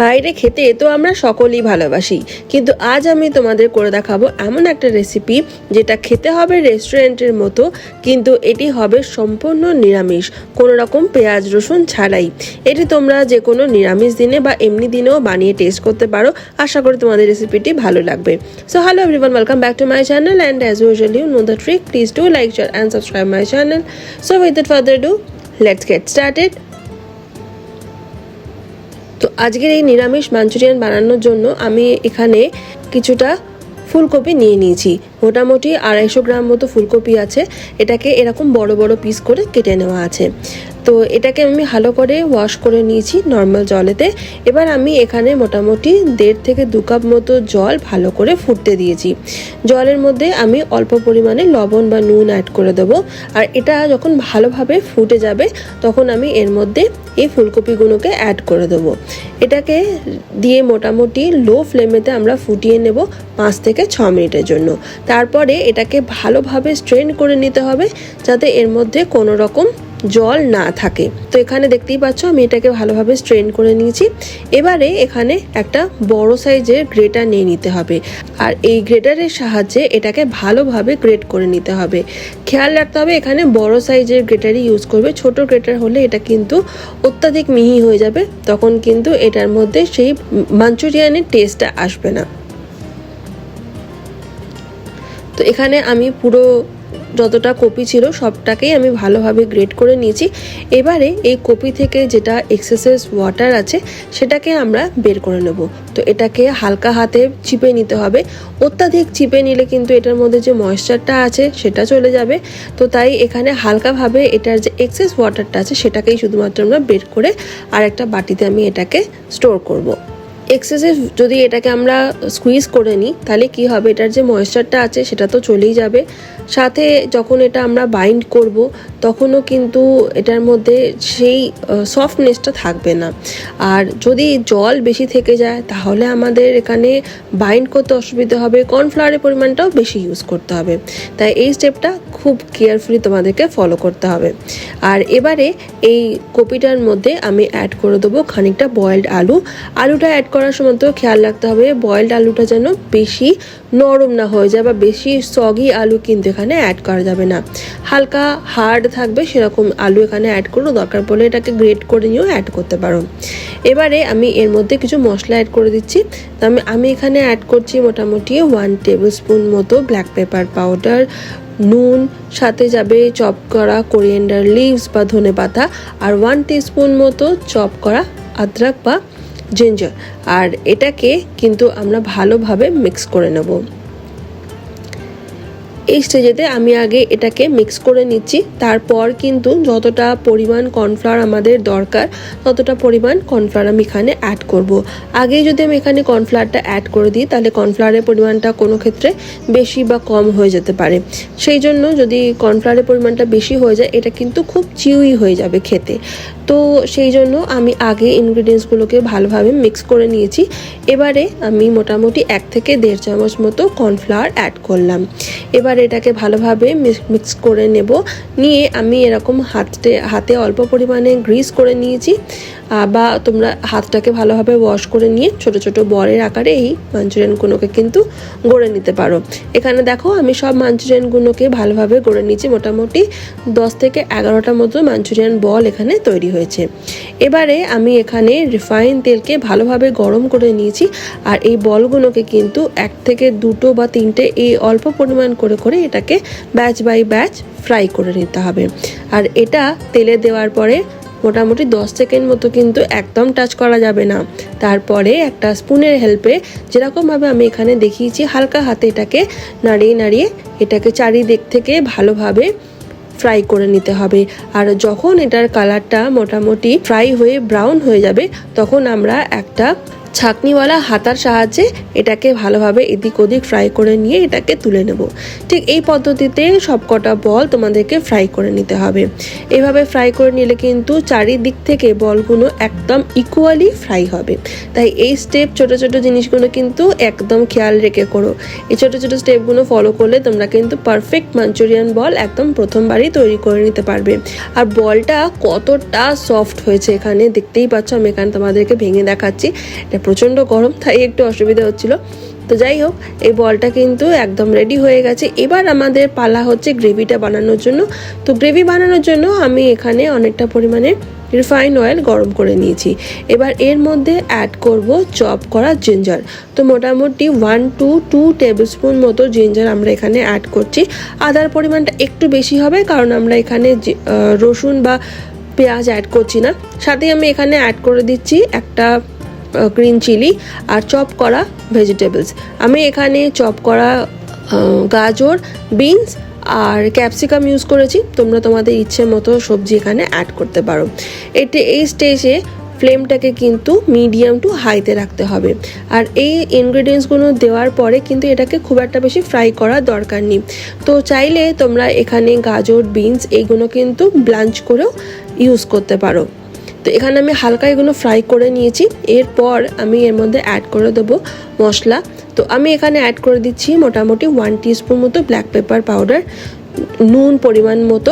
বাইরে খেতে তো আমরা সকলেই ভালোবাসি, কিন্তু আজ আমি তোমাদের করে দেখাবো এমন একটা রেসিপি যেটা খেতে হবে রেস্টুরেন্টের মতো, কিন্তু এটি হবে সম্পূর্ণ নিরামিষ, কোনো রকম পেঁয়াজ রসুন ছাড়াই। এটি তোমরা যে কোনো নিরামিষ দিনে বা এমনি দিনেও বানিয়ে টেস্ট করতে পারো। আশা করি তোমাদের রেসিপিটি ভালো লাগবে। So hello everyone, welcome back to my channel and as usual you know the trick, please do like, share and subscribe my channel. So without further do, let's get started. তো আজকের এই নিরামিষ মাঞ্চুরিয়ান বানানোর জন্য আমি এখানে কিছুটা ফুলকপি নিয়ে নিয়েছি। মোটামুটি 250 গ্রাম মতো ফুলকপি আছে। এটাকে এরকম বড় বড় পিস করে কেটে নেওয়া আছে। তো এটাকে আমি ভালো করে ওয়াশ করে নিয়েছি নর্মাল জলেতে। এবার আমি এখানে মোটামুটি 1.5 থেকে 2 কাপ মতো জল ভালো করে ফুটতে দিয়েছি। জলের মধ্যে আমি অল্প পরিমাণে লবণ বা নুন অ্যাড করে দেবো। আর এটা যখন ভালোভাবে ফুটে যাবে তখন আমি এর মধ্যে এই ফুলকপিগুলোকে অ্যাড করে দেবো। এটাকে দিয়ে মোটামুটি লো ফ্লেমেতে আমরা ফুটিয়ে নেব 5 থেকে 6 মিনিটের জন্য। তারপরে এটাকে ভালোভাবে স্ট্রেন করে নিতে হবে যাতে এর মধ্যে কোনো রকম জল না থাকে। তো এখানে দেখতেই পাচ্ছ আমি এটাকে ভালোভাবে স্ট্রেন করে নিয়েছি। এবারে এখানে একটা বড় সাইজের গ্রেটার নিয়ে নিতে হবে, আর এই গ্রেটারের সাহায্যে এটাকে ভালোভাবে গ্রেট করে নিতে হবে। খেয়াল রাখতে হবে এখানে বড় সাইজের গ্রেটারই ইউজ করবে। ছোট গ্রেটার হলে এটা কিন্তু অত্যাধিক মিহি হয়ে যাবে, তখন কিন্তু এটার মধ্যে সেই মাঞ্চুরিয়ানের টেস্টটা আসবে না। তো এখানে আমি পুরো যতটা কপি ছিল সবটাকেই আমি ভালোভাবে গ্রেট করে নিয়েছি। এবারে এই কপি থেকে যেটা এক্সেসেস ওয়াটার আছে সেটাকে আমরা বের করে নেব। তো এটাকে হালকা হাতে চিপে নিতে হবে। অত্যাধিক চিপে নিলে কিন্তু এটার মধ্যে যে ময়েশ্চারটা আছে সেটা চলে যাবে। তো তাই এখানে হালকাভাবে এটার যে এক্সেস ওয়াটারটা আছে সেটাকেই শুধুমাত্র আমরা বের করে আর একটা বাটিতে আমি এটাকে স্টোর করব। এক্সেসিভ যদি এটাকে আমরা স্কুইজ করে নিই তাহলে কি হবে, এটার যে ময়েশ্চারটা আছে সেটা তো চলেই যাবে, সাথে যখন এটা আমরা বাইন্ড করব তখনও কিন্তু এটার মধ্যে সেই সফটনেসটা থাকবে না। আর যদি জল বেশি থেকে যায় তাহলে আমাদের এখানে বাইন্ড করতে অসুবিধা হবে, কর্নফ্লাওয়ারের পরিমাণটাও বেশি ইউজ করতে হবে। তাই এই স্টেপটা খুব কেয়ারফুলি তোমাদেরকে ফলো করতে হবে। আর এবারে এই কপিটার মধ্যে আমি অ্যাড করে দেবো খানিকটা বয়েলড আলু। আলুটা অ্যাড করার সময় তো খেয়াল রাখতে হবে বয়েলড আলুটা যেন বেশি নরম না হয়ে যায় বা বেশি সগি আলু কিন্তু এখানে অ্যাড করা যাবে না। হালকা হার্ড থাকবে সেরকম আলু এখানে অ্যাড করো, দরকার পড়লে এটাকে গ্রেট করে নিয়েও অ্যাড করতে পারো। এবারে আমি এর মধ্যে কিছু মশলা অ্যাড করে দিচ্ছি। আমি এখানে অ্যাড করছি মোটামুটি 1 টেবিল স্পুন মতো ব্ল্যাক পেপার পাউডার, নুন, সাথে যাবে চপ করা কোরিয়েন্ডার লিভস বা ধনেপাতা, আর 1 টিস্পুন মতো চপ করা আদরক বা জিঞ্জার। আর এটাকে কিন্তু আমরা ভালোভাবে মিক্স করে নেব। এই স্টেজেতে আমি আগে এটাকে মিক্স করে নিচ্ছি। তারপর কিন্তু যতটা পরিমাণ কর্নফ্লাওয়ার আমাদের দরকার ততটা পরিমাণ কর্নফ্লাওয়ার আমি এখানে অ্যাড করব। আগে যদি আমি এখানে কর্নফ্লাওয়ারটা অ্যাড করে দিই তাহলে কর্নফ্লাওয়ারের পরিমাণটা কোনো ক্ষেত্রে বেশি বা কম হয়ে যেতে পারে। সেই জন্য যদি কর্নফ্লাওয়ারের পরিমাণটা বেশি হয়ে যায় এটা কিন্তু খুব চিউই হয়ে যাবে খেতে। তো সেই জন্য আমি আগে ইনগ্রিডিয়েন্টসগুলোকে ভালোভাবে মিক্স করে নিয়েছি। এবারে আমি মোটামুটি 1 থেকে 1.5 চামচ মতো কর্নফ্লাওয়ার অ্যাড করলাম। এবার এটাকে ভালোভাবে মিক্স করে নেব। নিয়ে আমি এরকম হাতে অল্প পরিমাণে গ্রিস করে নিয়েছি, বা তোমরা হাতটাকে ভালোভাবে ওয়াশ করে নিয়ে ছোট ছোট বলের আকারে এই মাঞ্চুরিয়ানগুলোকে কিন্তু গড়ে নিতে পারো। এখানে দেখো আমি সব মাঞ্চুরিয়ানগুলোকে ভালোভাবে গড়ে নিয়েছি। মোটামুটি 10 থেকে 11টা মতো মাঞ্চুরিয়ান বল এখানে তৈরি হয়েছে। এবারে আমি এখানে রিফাইন তেলকে ভালোভাবে গরম করে নিয়েছি, আর এই বলগুলোকে কিন্তু 1 থেকে 2টো বা 3টে এই অল্প পরিমাণ করে করে এটাকে ব্যাচ বাই ব্যাচ ফ্রাই করে নিতে হবে। আর এটা তেলে দেওয়ার পরে মোটামুটি 10 সেকেন্ড মতো কিন্তু একদম টাচ করা যাবে না। তারপরে একটা স্পুনের হেল্পে যেরকমভাবে আমি এখানে দেখিয়েছি হালকা হাতে এটাকে নাড়িয়ে নাড়িয়ে এটাকে চারিদিক থেকে ভালোভাবে ফ্রাই করে নিতে হবে। আর যখন এটার কালারটা মোটামুটি ফ্রাই হয়ে ব্রাউন হয়ে যাবে তখন আমরা একটা ছাঁকনিওয়ালা হাতার সাহায্যে এটাকে ভালোভাবে এদিক ওদিক ফ্রাই করে নিয়ে এটাকে তুলে নেব। ঠিক এই পদ্ধতিতে সবকটা বল তোমাদেরকে ফ্রাই করে নিতে হবে। এভাবে ফ্রাই করে নিলে কিন্তু চারিদিক থেকে বলগুলো একদম ইকুয়ালি ফ্রাই হবে। তাই এই ছোট ছোট জিনিসগুলো কিন্তু একদম খেয়াল রেখে করো। এই ছোট ছোট স্টেপগুলো ফলো করলে তোমরা কিন্তু পারফেক্ট মাঞ্চুরিয়ান বল একদম প্রথমবারই তৈরি করে নিতে পারবে। আর বলটা কতটা সফট হয়েছে এখানে দেখতেই পাচ্ছ, আমি এখানে তোমাদেরকে ভেঙে দেখাচ্ছি। এটা প্রচণ্ড গরম, তাই একটু অসুবিধা হচ্ছিল। তো যাই হোক, এই বলটা কিন্তু একদম রেডি হয়ে গেছে। এবার আমাদের পালা হচ্ছে গ্রেভিটা বানানোর জন্য। তো গ্রেভি বানানোর জন্য আমি এখানে অনেকটা পরিমাণে রিফাইন্ড অয়েল গরম করে নিয়েছি। এবার এর মধ্যে অ্যাড করব চপ করা জিঞ্জার। তো মোটামুটি 1 to 2 টেবিল স্পুন মতো জিঞ্জার আমরা এখানে অ্যাড করছি। আদার পরিমাণটা একটু বেশি হবে, কারণ আমরা এখানে রসুন বা পেঁয়াজ অ্যাড করছি না। সাথে আমি এখানে অ্যাড করে দিচ্ছি একটা গ্রিন চিলি আর চপ করা ভেজিটেবলস। আমি এখানে চপ করা গাজর, বিনস আর ক্যাপসিকাম ইউজ করেছি। তোমরা তোমাদের ইচ্ছে মতো সবজি এখানে অ্যাড করতে পারো। এই স্টেজে ফ্লেমটাকে কিন্তু মিডিয়াম টু হাইতে রাখতে হবে। আর এই ইনগ্রেডিয়েন্টসগুলো দেওয়ার পরে কিন্তু এটাকে খুব একটা বেশি ফ্রাই করার দরকার নেই। তো চাইলে তোমরা এখানে গাজর, বিনস এইগুলো কিন্তু ব্লাঞ্চ করেও ইউজ করতে পারো। তো এখানে আমি হালকা এগুলো ফ্রাই করে নিয়েছি। এরপর আমি এর মধ্যে অ্যাড করে দেবো মশলা। তো আমি এখানে অ্যাড করে দিচ্ছি মোটামুটি 1 টিস্পুন মতো ব্ল্যাক পেপার পাউডার, নুন পরিমাণ মতো।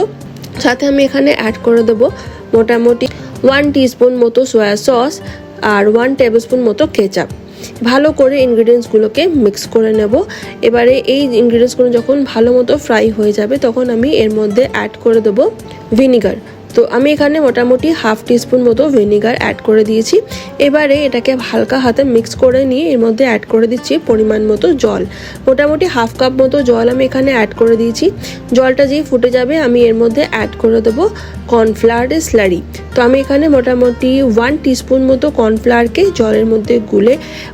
সাথে আমি এখানে অ্যাড করে দেবো মোটামুটি 1 টিস্পুন মতো সয়া সস আর 1 টেবিল স্পুন মতো কেচাপ। ভালো করে ইনগ্রিডিয়েন্টসগুলোকে মিক্স করে নেব। এবারে এই ইনগ্রিডিয়েন্টসগুলো যখন ভালো মতো ফ্রাই হয়ে যাবে তখন আমি এর মধ্যে অ্যাড করে দেবো ভিনিগার। তো আমি এখানে মোটামুটি 1/2 টিস্পুন মতো ভিনিগার অ্যাড করে দিয়েছি। এবারে এটাকে হালকা হাতে মিক্স করে নিয়ে এর মধ্যে অ্যাড করে দিচ্ছি পরিমাণ মতো জল। মোটামুটি 1/2 কাপ মতো জল আমি এখানে অ্যাড করে দিয়েছি। জলটা যেই ফুটে যাবে আমি এর মধ্যে অ্যাড করে দেবো কর্নফ্লাওয়ারের স্লারি। তো আমি এখানে মোটামুটি 1 টিস্পুন মতো কর্নফ্লাওয়ারকে জলের মধ্যে গুলে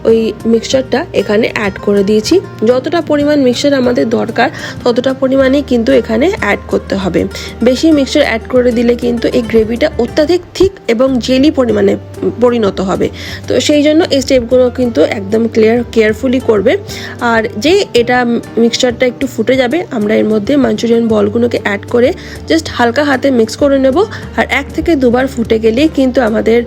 ওই মিক্সচারটা এখানে অ্যাড করে দিয়েছি। যতটা পরিমাণ মিক্সচার আমাদের দরকার ততটা পরিমাণেই কিন্তু এখানে অ্যাড করতে হবে। বেশি মিক্সচার অ্যাড করে দিলে কিন্তু এই গ্রেভিটা অত্যাধিক থিক এবং জেলি পরিমাণে পরিণত হবে। তো সেই জন্য এই স্টেপগুলো কিন্তু একদম কেয়ারফুলি করবে। আর যে এটা মিক্সচারটা একটু ফুটে যাবে আমরা এর মধ্যে মাঞ্চুরিয়ান বলগুলোকে অ্যাড করে জাস্ট হালকা হাতে মিক্স করে নেব। আর 1 থেকে 2 বার ফুটে গেলেই কিন্তু আমাদের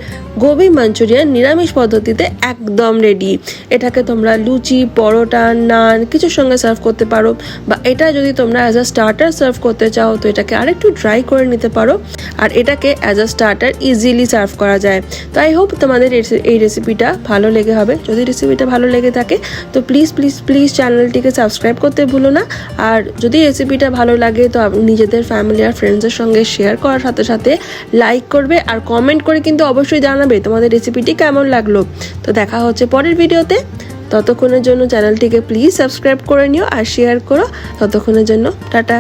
গোবি মাঞ্চুরিয়ান নিরামিষ পদ্ধতিতে একদম রেডি। এটাকে তোমরা লুচি, পরোটা, নান কিছুর সঙ্গে সার্ভ করতে পারো, বা এটা যদি তোমরা অ্যাজ আ স্টার্টার সার্ভ করতে চাও তো এটাকে আরেকটু ড্রাই করে নিতে পারো। আর এটাকে as a starter easily serve করা যায়। তো আই হোপ তোমাদের এই রেসিপিটা ভালো লেগে হবে। যদি রেসিপিটা ভালো লেগে থাকে তো প্লিজ প্লিজ প্লিজ চ্যানেলটিকে সাবস্ক্রাইব করতে ভুলো না। আর যদি রেসিপিটা ভালো লাগে তো নিজেদের ফ্যামিলি আর ফ্রেন্ডসের সঙ্গে শেয়ার করার সাথে সাথে লাইক করবে আর কমেন্ট করে কিন্তু অবশ্যই জানাবে তোমাদের রেসিপিটি কেমন লাগলো। তো দেখা হচ্ছে পরের ভিডিওতে। ততক্ষণের জন্য চ্যানেলটিকে প্লিজ সাবস্ক্রাইব করে নিও আর শেয়ার করো। ততক্ষণের জন্য টাটা।